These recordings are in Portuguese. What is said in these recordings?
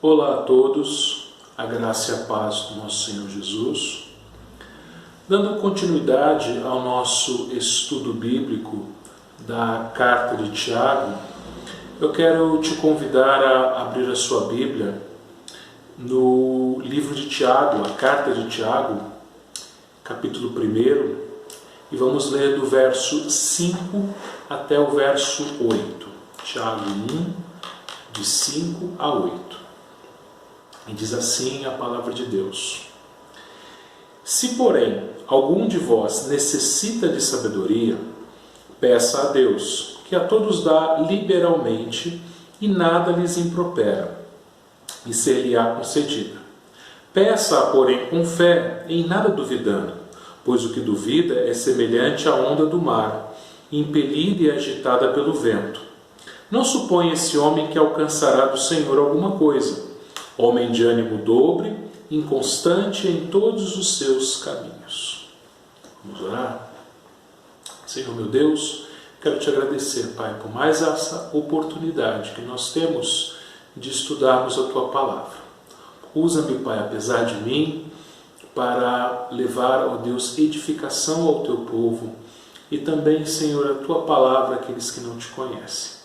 Olá a todos, a graça e a paz do nosso Senhor Jesus. Dando continuidade ao nosso estudo bíblico da carta de Tiago, eu quero te convidar a abrir a sua Bíblia no livro de Tiago, a carta de Tiago, capítulo 1, e vamos ler do verso 5 até o verso 8. Tiago 1, de 5 a 8. E diz assim a palavra de Deus: Se, porém, algum de vós necessita de sabedoria, peça a Deus, que a todos dá liberalmente e nada lhes impropera, e ser-lhe-á concedida. Peça-a, porém, com fé, em nada duvidando, pois o que duvida é semelhante à onda do mar, impelida e agitada pelo vento. Não suponha esse homem que alcançará do Senhor alguma coisa. Homem de ânimo dobre, inconstante em todos os seus caminhos. Vamos orar? Senhor meu Deus, quero te agradecer, Pai, por mais essa oportunidade que nós temos de estudarmos a Tua Palavra. Usa-me, Pai, apesar de mim, para levar, ó Deus, edificação ao Teu povo e também, Senhor, a Tua Palavra àqueles que não Te conhecem.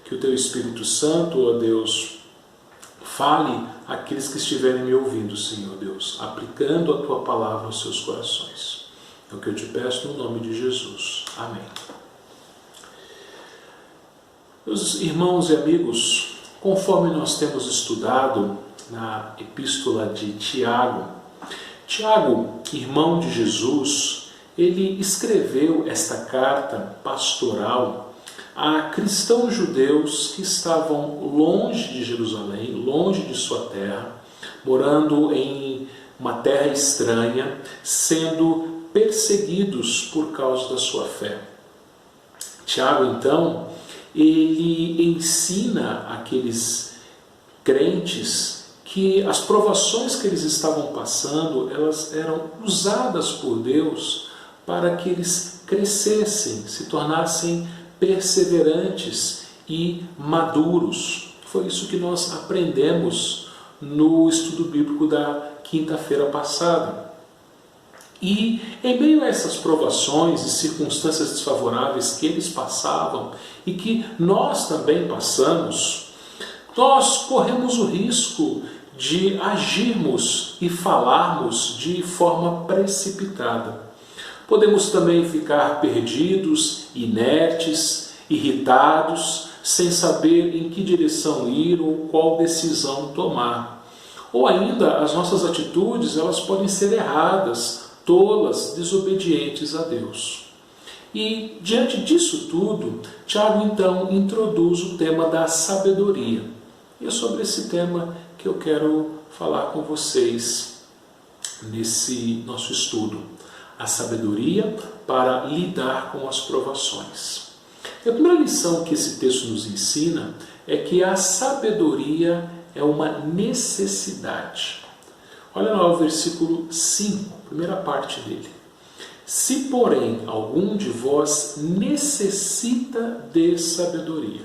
Que o Teu Espírito Santo, ó Deus, fale àqueles que estiverem me ouvindo, Senhor Deus, aplicando a Tua Palavra aos seus corações. É o que eu te peço no nome de Jesus. Amém. Meus irmãos e amigos, conforme nós temos estudado na Epístola de Tiago, Tiago, irmão de Jesus, ele escreveu esta carta pastoral a cristãos judeus que estavam longe de Jerusalém, longe de sua terra, morando em uma terra estranha, sendo perseguidos por causa da sua fé. Tiago, então, ele ensina aqueles crentes que as provações que eles estavam passando, elas eram usadas por Deus para que eles crescessem, se tornassem perseverantes e maduros. Foi isso que nós aprendemos no estudo bíblico da quinta-feira passada. E em meio a essas provações e circunstâncias desfavoráveis que eles passavam e que nós também passamos, nós corremos o risco de agirmos e falarmos de forma precipitada. Podemos também ficar perdidos, inertes, irritados, sem saber em que direção ir ou qual decisão tomar. Ou ainda, as nossas atitudes, elas podem ser erradas, tolas, desobedientes a Deus. E, diante disso tudo, Tiago, então, introduz o tema da sabedoria. E é sobre esse tema que eu quero falar com vocês nesse nosso estudo. A sabedoria para lidar com as provações. E a primeira lição que esse texto nos ensina é que a sabedoria é uma necessidade. Olha lá o versículo 5, primeira parte dele. Se, porém, algum de vós necessita de sabedoria.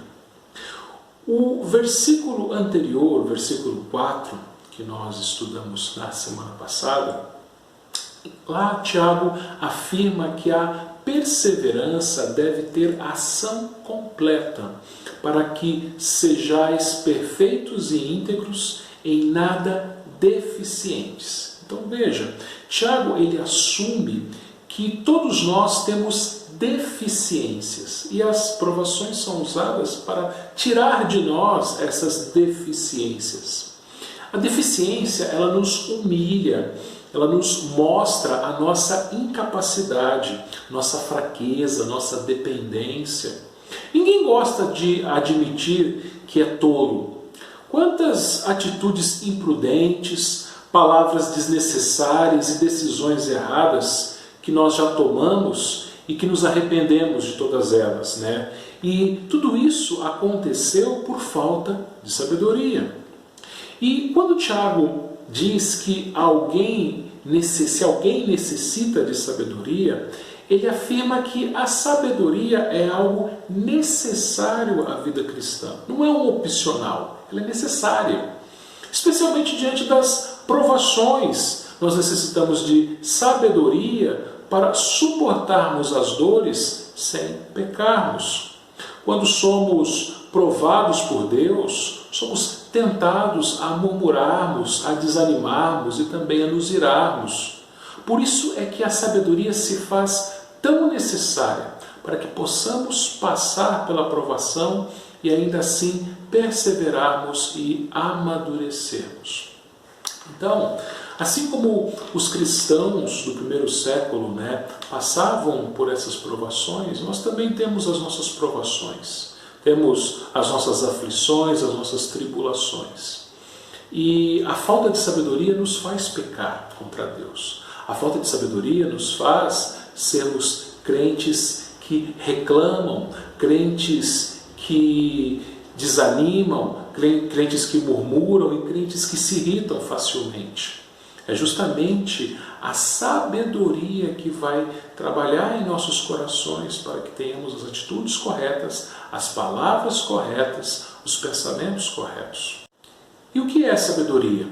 O versículo anterior, versículo 4, que nós estudamos na semana passada, lá Tiago afirma que a perseverança deve ter ação completa, para que sejais perfeitos e íntegros, em nada deficientes. Então veja, Tiago ele assume que todos nós temos deficiências, e as provações são usadas para tirar de nós essas deficiências. A deficiência, ela nos humilha, ela nos mostra a nossa incapacidade, nossa fraqueza, nossa dependência. Ninguém gosta de admitir que é tolo. Quantas atitudes imprudentes, palavras desnecessárias e decisões erradas que nós já tomamos e que nos arrependemos de todas elas, né? E tudo isso aconteceu por falta de sabedoria. E quando Tiago diz que se alguém necessita de sabedoria, ele afirma que a sabedoria é algo necessário à vida cristã. Não é um opcional, ela é necessária. Especialmente diante das provações, nós necessitamos de sabedoria para suportarmos as dores sem pecarmos. Quando somos provados por Deus, somos tentados a murmurarmos, a desanimarmos e também a nos irarmos. Por isso é que a sabedoria se faz tão necessária, para que possamos passar pela provação e ainda assim perseverarmos e amadurecermos. Então, assim como os cristãos do primeiro século passavam por essas provações, nós também temos as nossas provações, temos as nossas aflições, as nossas tribulações. E a falta de sabedoria nos faz pecar contra Deus. A falta de sabedoria nos faz sermos crentes que reclamam, crentes que desanimam, crentes que murmuram e crentes que se irritam facilmente. É justamente a sabedoria que vai trabalhar em nossos corações para que tenhamos as atitudes corretas, as palavras corretas, os pensamentos corretos. E o que é sabedoria?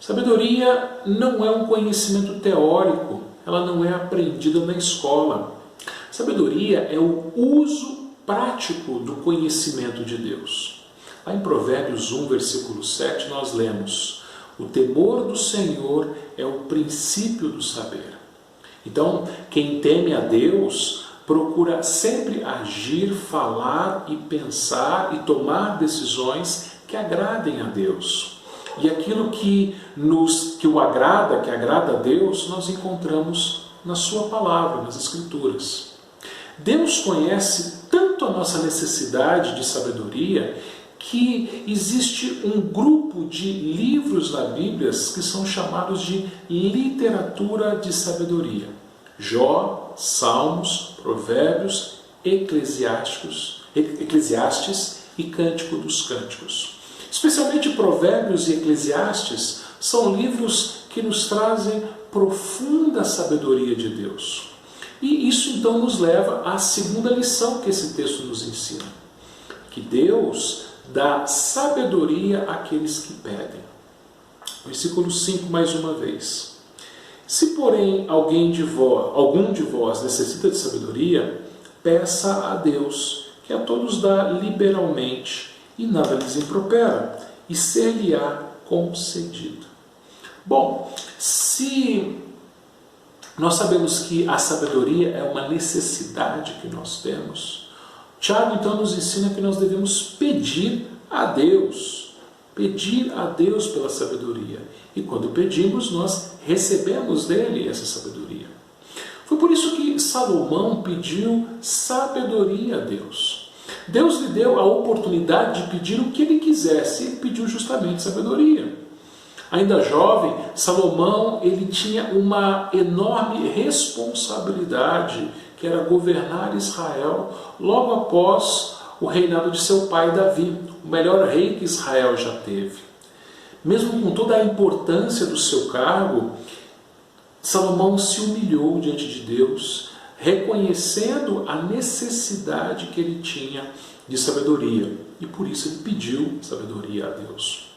Sabedoria não é um conhecimento teórico, ela não é aprendida na escola. Sabedoria é o uso prático do conhecimento de Deus. Lá em Provérbios 1, versículo 7, nós lemos: o temor do Senhor é o princípio do saber. Então, quem teme a Deus procura sempre agir, falar e pensar e tomar decisões que agradem a Deus. E aquilo que agrada a Deus, nós encontramos na sua palavra, nas Escrituras. Deus conhece tanto a nossa necessidade de sabedoria que existe um grupo de livros na Bíblia que são chamados de literatura de sabedoria. Jó, Salmos, Provérbios, Eclesiastes e Cântico dos Cânticos. Especialmente Provérbios e Eclesiastes são livros que nos trazem profunda sabedoria de Deus. E isso então nos leva à segunda lição que esse texto nos ensina: que Deus dá sabedoria àqueles que pedem. Versículo 5 mais uma vez: se porém algum de vós necessita de sabedoria, peça a Deus, que a todos dá liberalmente, e nada lhes impropera, e ser-lhe-á concedido. Bom, se nós sabemos que a sabedoria é uma necessidade que nós temos, Tiago então nos ensina que nós devemos pedir a Deus pela sabedoria. E quando pedimos, nós recebemos dele essa sabedoria. Foi por isso que Salomão pediu sabedoria a Deus. Deus lhe deu a oportunidade de pedir o que ele quisesse, e ele pediu justamente sabedoria. Ainda jovem, Salomão ele tinha uma enorme responsabilidade, que era governar Israel logo após o reinado de seu pai Davi, o melhor rei que Israel já teve. Mesmo com toda a importância do seu cargo, Salomão se humilhou diante de Deus, reconhecendo a necessidade que ele tinha de sabedoria, e por isso ele pediu sabedoria a Deus.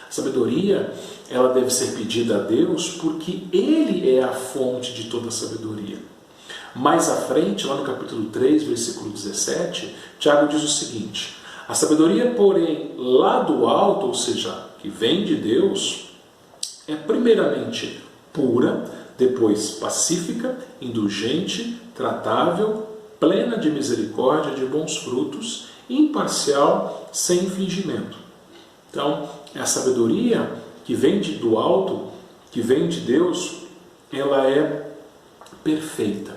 A sabedoria, ela deve ser pedida a Deus porque ele é a fonte de toda a sabedoria. Mais à frente, lá no capítulo 3, versículo 17, Tiago diz o seguinte: a sabedoria, porém, lá do alto, ou seja, que vem de Deus, é primeiramente pura, depois pacífica, indulgente, tratável, plena de misericórdia, de bons frutos, imparcial, sem infringimento. Então, a sabedoria que vem do alto, que vem de Deus, ela é perfeita,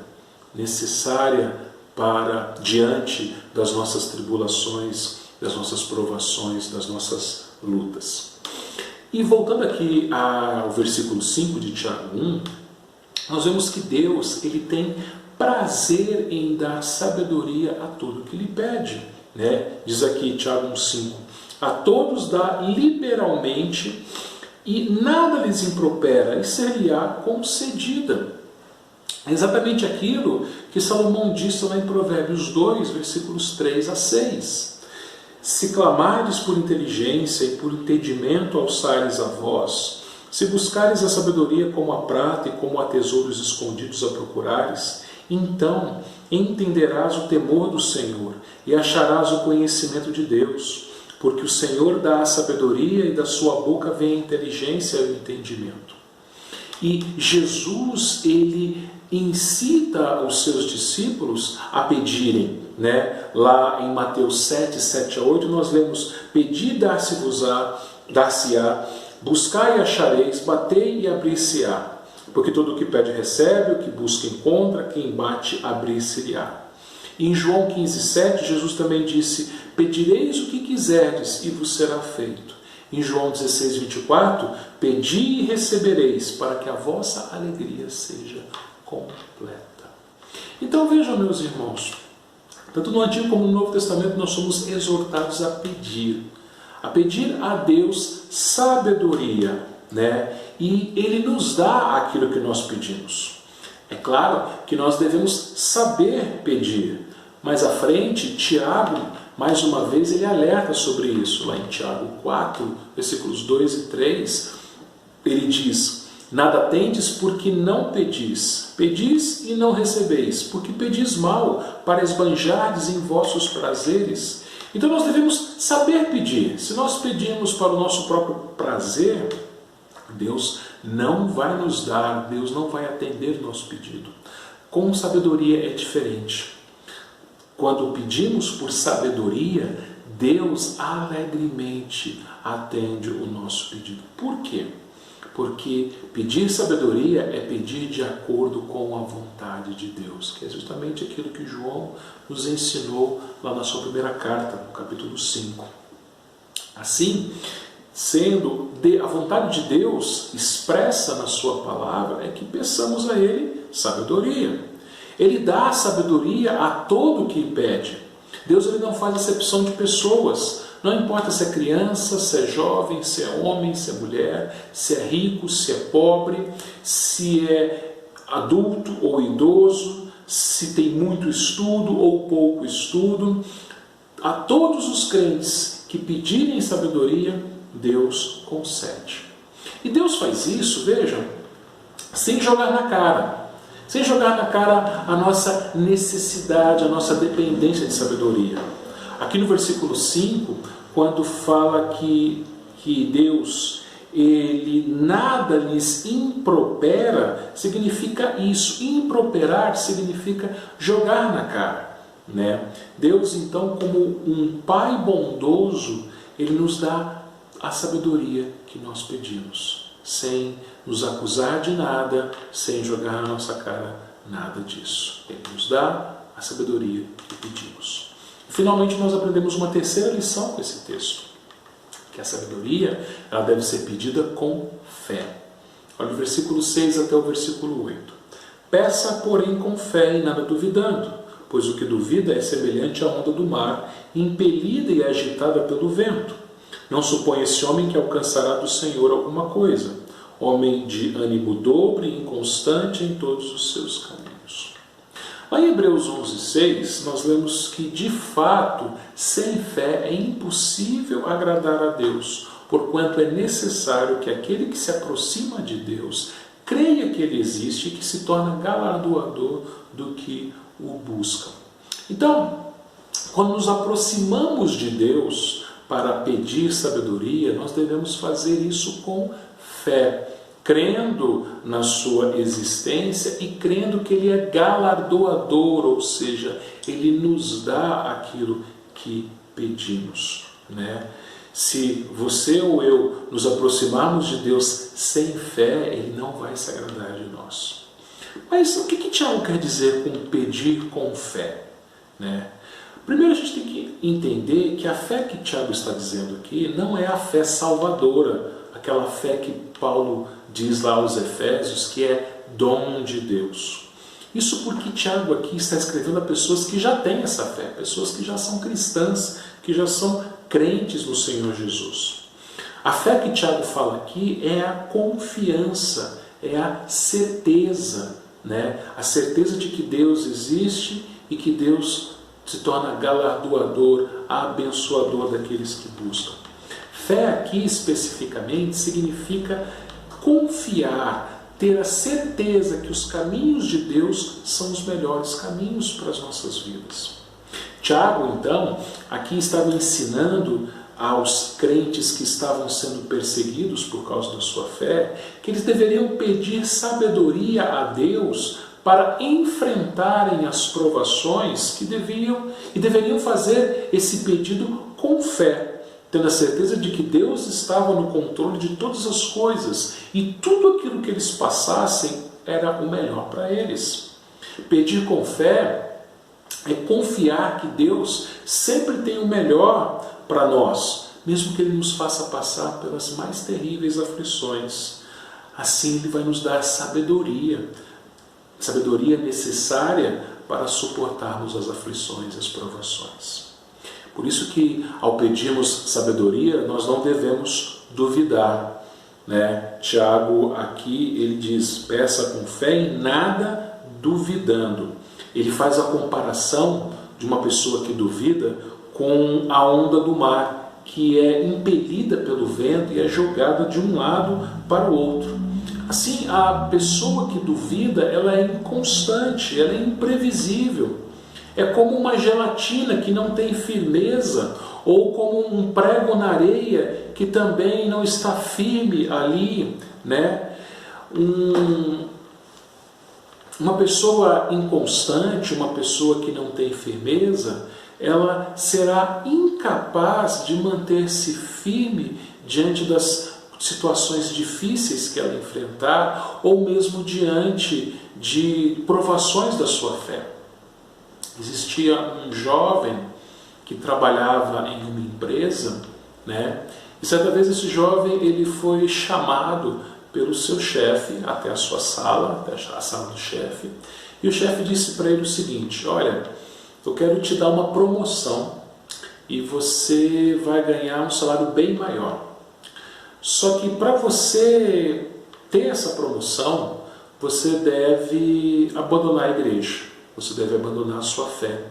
necessária para diante das nossas tribulações, das nossas provações, das nossas lutas. E voltando aqui ao versículo 5 de Tiago 1, nós vemos que Deus ele tem prazer em dar sabedoria a todo que lhe pede. Diz aqui Tiago 1,5: a todos dá liberalmente e nada lhes impropera, e ser-lhe-á concedida. É exatamente aquilo que Salomão disse lá em Provérbios 2, versículos 3 a 6. Se clamares por inteligência e por entendimento alçares a voz, se buscares a sabedoria como a prata e como a tesouros escondidos a procurares, então entenderás o temor do Senhor e acharás o conhecimento de Deus, porque o Senhor dá a sabedoria e da sua boca vem a inteligência e o entendimento. E Jesus, ele incita os seus discípulos a pedirem, Lá em Mateus 7, 7 a 8, nós lemos: pedi, dar-se-á, buscai e achareis, batei e abrir-se-á. Porque todo o que pede recebe, o que busca encontra, quem bate abrir-se-lhe-á. Em João 15, 7, Jesus também disse: pedireis o que quiserdes e vos será feito. Em João 16, 24, pedi e recebereis, para que a vossa alegria seja completa. Então vejam, meus irmãos, tanto no Antigo como no Novo Testamento nós somos exortados a pedir a Deus sabedoria, E Ele nos dá aquilo que nós pedimos. É claro que nós devemos saber pedir, mas à frente, Tiago, mais uma vez, ele alerta sobre isso. Lá em Tiago 4, versículos 2 e 3, ele diz: nada tendes porque não pedis. Pedis e não recebeis, porque pedis mal, para esbanjardes em vossos prazeres. Então nós devemos saber pedir. Se nós pedirmos para o nosso próprio prazer, Deus não vai nos dar, Deus não vai atender o nosso pedido. Com sabedoria é diferente. Quando pedimos por sabedoria, Deus alegremente atende o nosso pedido. Por quê? Porque pedir sabedoria é pedir de acordo com a vontade de Deus, que é justamente aquilo que João nos ensinou lá na sua primeira carta, no capítulo 5. Assim, sendo a vontade de Deus expressa na sua palavra, é que peçamos a Ele sabedoria. Ele dá sabedoria a todo o que pede. Deus, ele não faz acepção de pessoas. Não importa se é criança, se é jovem, se é homem, se é mulher, se é rico, se é pobre, se é adulto ou idoso, se tem muito estudo ou pouco estudo. A todos os crentes que pedirem sabedoria, Deus concede. E Deus faz isso, vejam, sem jogar na cara. Sem jogar na cara a nossa necessidade, a nossa dependência de sabedoria. Aqui no versículo 5, quando fala que Deus, ele nada lhes impropera, significa isso. Improperar significa jogar na cara. Deus, então, como um Pai bondoso, ele nos dá a sabedoria que nós pedimos, sem nos acusar de nada, sem jogar na nossa cara nada disso. Ele nos dá a sabedoria que pedimos. Finalmente, nós aprendemos uma terceira lição com esse texto, que a sabedoria ela deve ser pedida com fé. Olha o versículo 6 até o versículo 8. Peça, porém, com fé e nada duvidando, pois o que duvida é semelhante à onda do mar, impelida e agitada pelo vento. Não suponha esse homem que alcançará do Senhor alguma coisa, homem de ânimo dobre e inconstante em todos os seus caminhos. Lá em Hebreus 11:6, nós lemos que, de fato, sem fé é impossível agradar a Deus, porquanto é necessário que aquele que se aproxima de Deus creia que Ele existe e que se torna galardoador do que o buscam. Então, quando nos aproximamos de Deus para pedir sabedoria, nós devemos fazer isso com fé, crendo na sua existência e crendo que Ele é galardoador, ou seja, Ele nos dá aquilo que pedimos. Se você ou eu nos aproximarmos de Deus sem fé, Ele não vai se agradar de nós. Mas o que Tiago quer dizer com pedir com fé? Primeiro a gente tem que entender que a fé que Tiago está dizendo aqui não é a fé salvadora, aquela fé que Paulo diz lá aos Efésios que é dom de Deus. Isso porque Tiago aqui está escrevendo a pessoas que já têm essa fé, pessoas que já são cristãs, que já são crentes no Senhor Jesus. A fé que Tiago fala aqui é a confiança, é a certeza, a certeza de que Deus existe e que Deus se torna galardoador, abençoador daqueles que buscam. Fé aqui especificamente significa confiar, ter a certeza que os caminhos de Deus são os melhores caminhos para as nossas vidas. Tiago, então, aqui estava ensinando aos crentes que estavam sendo perseguidos por causa da sua fé, que eles deveriam pedir sabedoria a Deus para enfrentarem as provações que deveriam fazer esse pedido com fé, tendo a certeza de que Deus estava no controle de todas as coisas e tudo aquilo que eles passassem era o melhor para eles. Pedir com fé é confiar que Deus sempre tem o melhor para nós, mesmo que Ele nos faça passar pelas mais terríveis aflições. Assim Ele vai nos dar sabedoria necessária para suportarmos as aflições e as provações. Por isso que, ao pedirmos sabedoria, nós não devemos duvidar, né? Tiago aqui, ele diz, peça com fé em nada duvidando. Ele faz a comparação de uma pessoa que duvida com a onda do mar, que é impelida pelo vento e é jogada de um lado para o outro. Assim, a pessoa que duvida, ela é inconstante, ela é imprevisível. É como uma gelatina que não tem firmeza, ou como um prego na areia que também não está firme ali, né? Uma pessoa inconstante, uma pessoa que não tem firmeza, ela será incapaz de manter-se firme diante das situações difíceis que ela enfrentar, ou mesmo diante de provações da sua fé. Existia um jovem que trabalhava em uma empresa, né? E certa vez esse jovem ele foi chamado pelo seu chefe até a sua sala, até a sala do chefe, e o chefe disse para ele o seguinte: olha, eu quero te dar uma promoção e você vai ganhar um salário bem maior. Só que para você ter essa promoção, você deve abandonar a igreja, você deve abandonar a sua fé,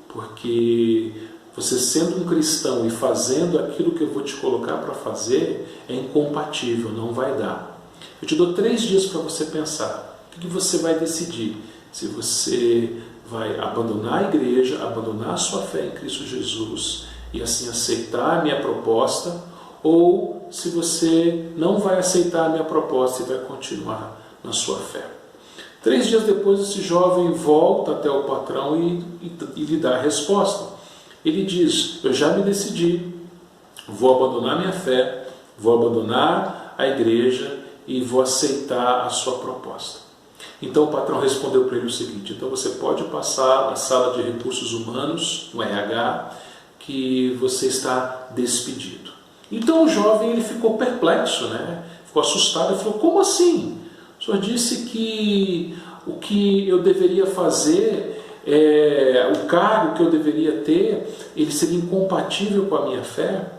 porque você sendo um cristão e fazendo aquilo que eu vou te colocar para fazer é incompatível, não vai dar. Eu te dou 3 dias para você pensar. O que você vai decidir? Se você vai abandonar a igreja, abandonar a sua fé em Cristo Jesus e assim aceitar a minha proposta, ou se você não vai aceitar a minha proposta e vai continuar na sua fé. 3 dias depois, esse jovem volta até o patrão e lhe dá a resposta. Ele diz: eu já me decidi, vou abandonar minha fé, vou abandonar a igreja e vou aceitar a sua proposta. Então o patrão respondeu para ele o seguinte: então você pode passar na sala de recursos humanos, no RH, que você está despedido. Então o jovem ele ficou perplexo, né? Ficou assustado e falou: como assim? O senhor disse que o que eu deveria fazer, o cargo que eu deveria ter, ele seria incompatível com a minha fé?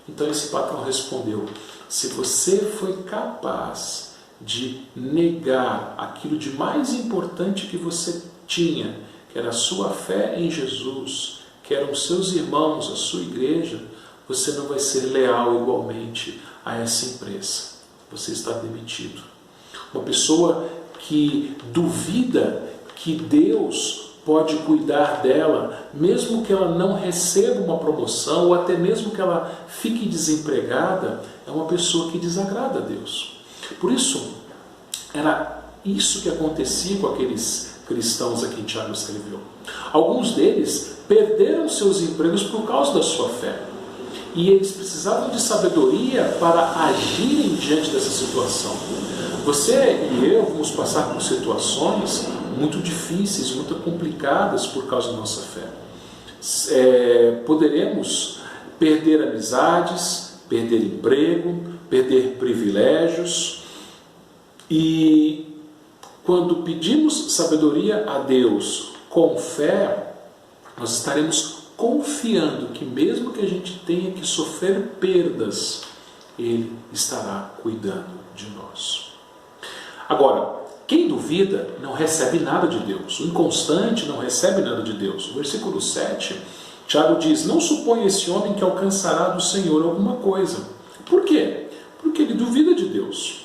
Então esse patrão respondeu: se você foi capaz de negar aquilo de mais importante que você tinha, que era a sua fé em Jesus, que eram os seus irmãos, a sua igreja, você não vai ser leal igualmente a essa empresa. Você está demitido. Uma pessoa que duvida que Deus pode cuidar dela, mesmo que ela não receba uma promoção, ou até mesmo que ela fique desempregada, é uma pessoa que desagrada a Deus. Por isso, era isso que acontecia com aqueles cristãos a quem Tiago escreveu. Alguns deles perderam seus empregos por causa da sua fé. E eles precisavam de sabedoria para agirem diante dessa situação. Você e eu vamos passar por situações muito difíceis, muito complicadas por causa da nossa fé. Poderemos perder amizades, perder emprego, perder privilégios. E quando pedimos sabedoria a Deus com fé, nós estaremos confiando que mesmo que a gente tenha que sofrer perdas, Ele estará cuidando de nós. Agora, Quem duvida não recebe nada de Deus. O inconstante não recebe nada de Deus. O versículo 7, Tiago diz: não suponha esse homem que alcançará do Senhor alguma coisa. Por quê? Porque ele duvida de Deus.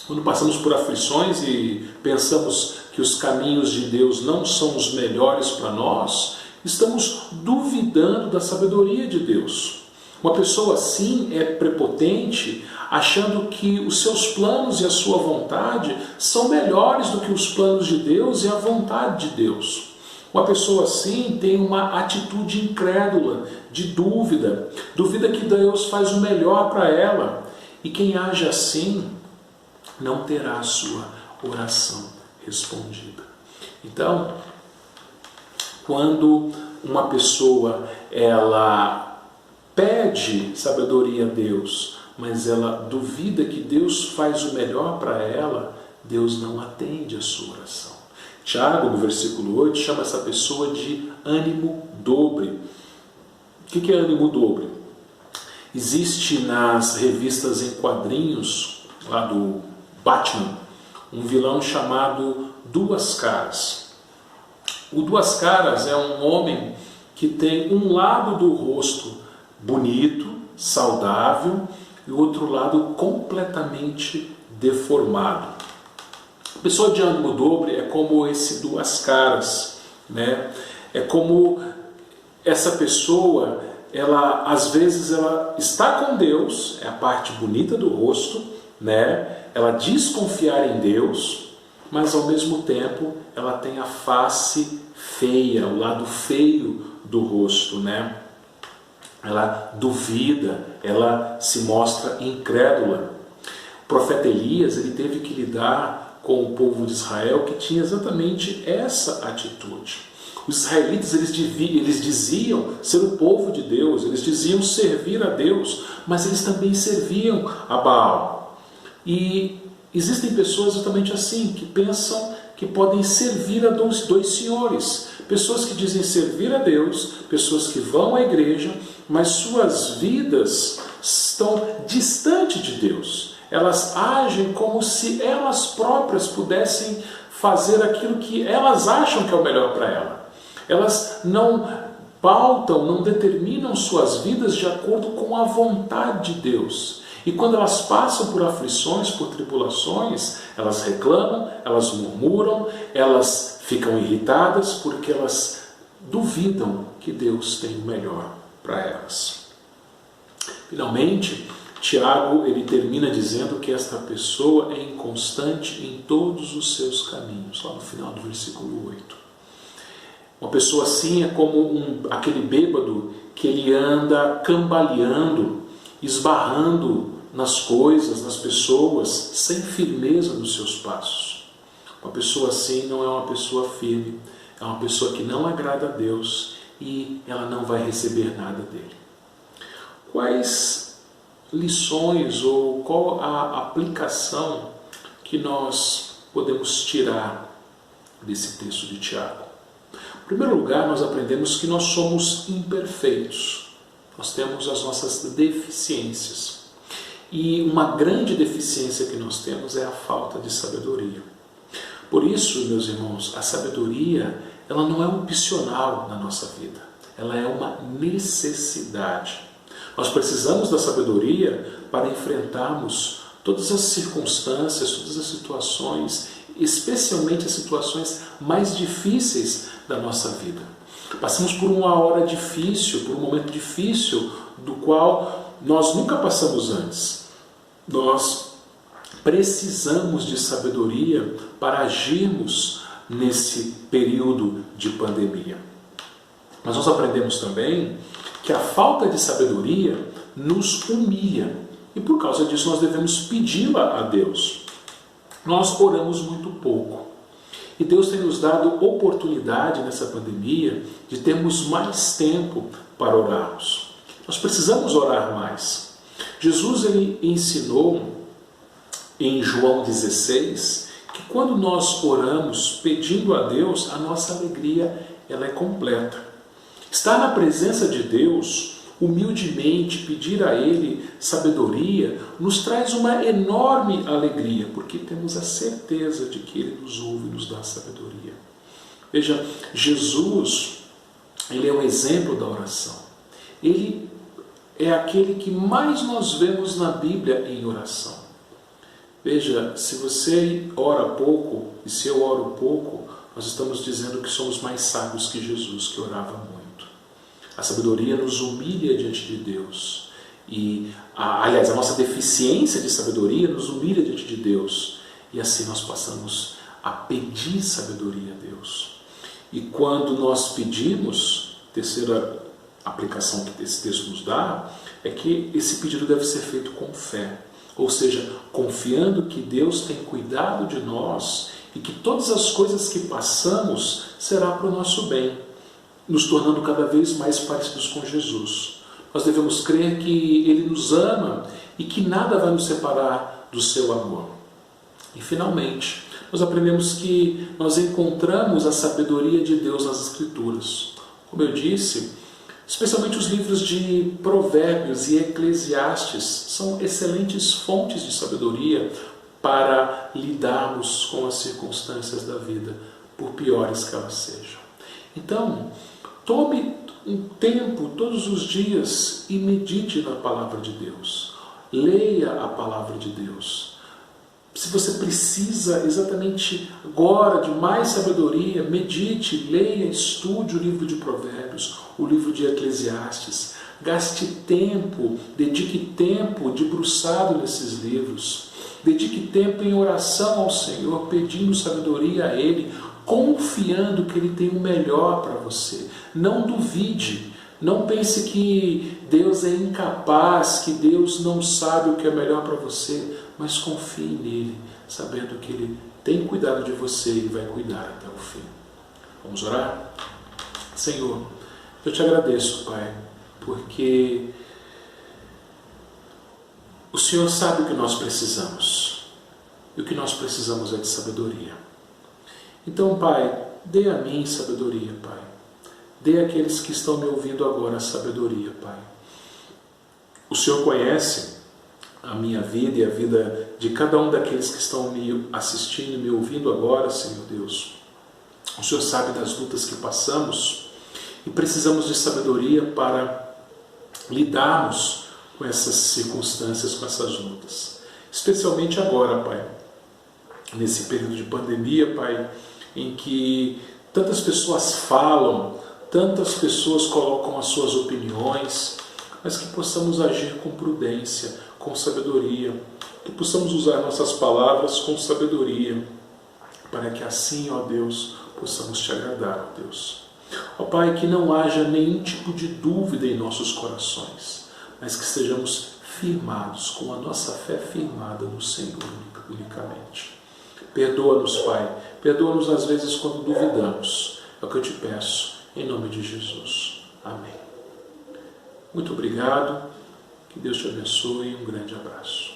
Quando passamos por aflições e pensamos que os caminhos de Deus não são os melhores para nós, estamos duvidando da sabedoria de Deus. Uma pessoa assim é prepotente, achando que os seus planos e a sua vontade são melhores do que os planos de Deus e a vontade de Deus. Uma pessoa assim tem uma atitude incrédula, de dúvida, duvida que Deus faz o melhor para ela. E quem age assim não terá a sua oração respondida. Então, quando uma pessoa ela pede sabedoria a Deus, mas ela duvida que Deus faz o melhor para ela, Deus não atende a sua oração. Tiago, no versículo 8, chama essa pessoa de ânimo dobre. O que é ânimo dobre? Existe nas revistas em quadrinhos, lá do Batman, um vilão chamado Duas Caras. O Duas Caras é um homem que tem um lado do rosto bonito, saudável, e o outro lado completamente deformado. A pessoa de ânimo dobre é como esse Duas Caras, né? É como essa pessoa, ela às vezes ela está com Deus, é a parte bonita do rosto, né? Ela diz confiar em Deus, mas ao mesmo tempo ela tem a face feia, o lado feio do rosto, né? Ela duvida, ela se mostra incrédula. O profeta Elias, ele teve que lidar com o povo de Israel que tinha exatamente essa atitude. Os israelitas, eles diziam ser o povo de Deus, eles diziam servir a Deus, mas eles também serviam a Baal. E existem pessoas exatamente assim, que pensam que podem servir a dois senhores. Pessoas que dizem servir a Deus, pessoas que vão à igreja, mas suas vidas estão distantes de Deus. Elas agem como se elas próprias pudessem fazer aquilo que elas acham que é o melhor para elas. Elas não pautam, não determinam suas vidas de acordo com a vontade de Deus. E quando elas passam por aflições, por tribulações, elas reclamam, elas murmuram, elas ficam irritadas porque elas duvidam que Deus tem o melhor para elas. Finalmente, Tiago ele termina dizendo que esta pessoa é inconstante em todos os seus caminhos, lá no final do versículo 8. Uma pessoa assim é como aquele bêbado que ele anda cambaleando, esbarrando nas coisas, nas pessoas, sem firmeza nos seus passos. Uma pessoa assim não é uma pessoa firme, é uma pessoa que não agrada a Deus e ela não vai receber nada dele. Quais lições ou qual a aplicação que nós podemos tirar desse texto de Tiago? Em primeiro lugar, nós aprendemos que nós somos imperfeitos. Nós temos as nossas deficiências. E uma grande deficiência que nós temos é a falta de sabedoria. Por isso, meus irmãos, a sabedoria ela não é opcional na nossa vida. Ela é uma necessidade. Nós precisamos da sabedoria para enfrentarmos todas as circunstâncias, todas as situações, especialmente as situações mais difíceis da nossa vida. Passamos por uma hora difícil, por um momento difícil, do qual nós nunca passamos antes. Nós precisamos de sabedoria para agirmos nesse período de pandemia. Mas nós aprendemos também que a falta de sabedoria nos humilha. E por causa disso nós devemos pedi-la a Deus. Nós oramos muito pouco. E Deus tem nos dado oportunidade nessa pandemia de termos mais tempo para orarmos. Nós precisamos orar mais. Jesus ele ensinou em João 16 que quando nós oramos pedindo a Deus, a nossa alegria ela é completa. Estar na presença de Deus humildemente pedir a Ele sabedoria, nos traz uma enorme alegria, porque temos a certeza de que Ele nos ouve e nos dá sabedoria. Veja, Jesus, Ele é um exemplo da oração. Ele é aquele que mais nós vemos na Bíblia em oração. Veja, se você ora pouco e se eu oro pouco, nós estamos dizendo que somos mais sábios que Jesus, que orava muito. A sabedoria nos humilha diante de Deus. Aliás, a nossa deficiência de sabedoria nos humilha diante de Deus. E assim nós passamos a pedir sabedoria a Deus. E quando nós pedimos, terceira aplicação que esse texto nos dá, é que esse pedido deve ser feito com fé. Ou seja, confiando que Deus tem cuidado de nós e que todas as coisas que passamos será para o nosso bem, nos tornando cada vez mais parecidos com Jesus. Nós devemos crer que Ele nos ama e que nada vai nos separar do seu amor. E finalmente, nós aprendemos que nós encontramos a sabedoria de Deus nas Escrituras. Como eu disse, especialmente os livros de Provérbios e Eclesiastes são excelentes fontes de sabedoria para lidarmos com as circunstâncias da vida, por piores que elas sejam. Então, tome um tempo todos os dias e medite na palavra de Deus. Leia a palavra de Deus. Se você precisa exatamente agora de mais sabedoria, medite, leia, estude o livro de Provérbios, o livro de Eclesiastes. Gaste tempo, dedique tempo debruçado nesses livros. Dedique tempo em oração ao Senhor, pedindo sabedoria a Ele, confiando que Ele tem o melhor para você. Não duvide, não pense que Deus é incapaz, que Deus não sabe o que é melhor para você, mas confie nele, sabendo que Ele tem cuidado de você e vai cuidar até o fim. Vamos orar? Senhor, eu te agradeço, Pai, porque o Senhor sabe o que nós precisamos, e o que nós precisamos é de sabedoria. Então, Pai, dê a mim sabedoria, Pai. Dê àqueles que estão me ouvindo agora sabedoria, Pai. O Senhor conhece a minha vida e a vida de cada um daqueles que estão me assistindo e me ouvindo agora, Senhor Deus. O Senhor sabe das lutas que passamos e precisamos de sabedoria para lidarmos com essas circunstâncias, com essas lutas. Especialmente agora, Pai, nesse período de pandemia, Pai, em que tantas pessoas falam, tantas pessoas colocam as suas opiniões, mas que possamos agir com prudência, com sabedoria, que possamos usar nossas palavras com sabedoria, para que assim, ó Deus, possamos te agradar, ó Deus. Ó Pai, que não haja nenhum tipo de dúvida em nossos corações, mas que estejamos firmados, com a nossa fé firmada no Senhor unicamente. Perdoa-nos, Pai, perdoa-nos às vezes quando duvidamos, é o que eu te peço, em nome de Jesus. Amém. Muito obrigado, que Deus te abençoe e um grande abraço.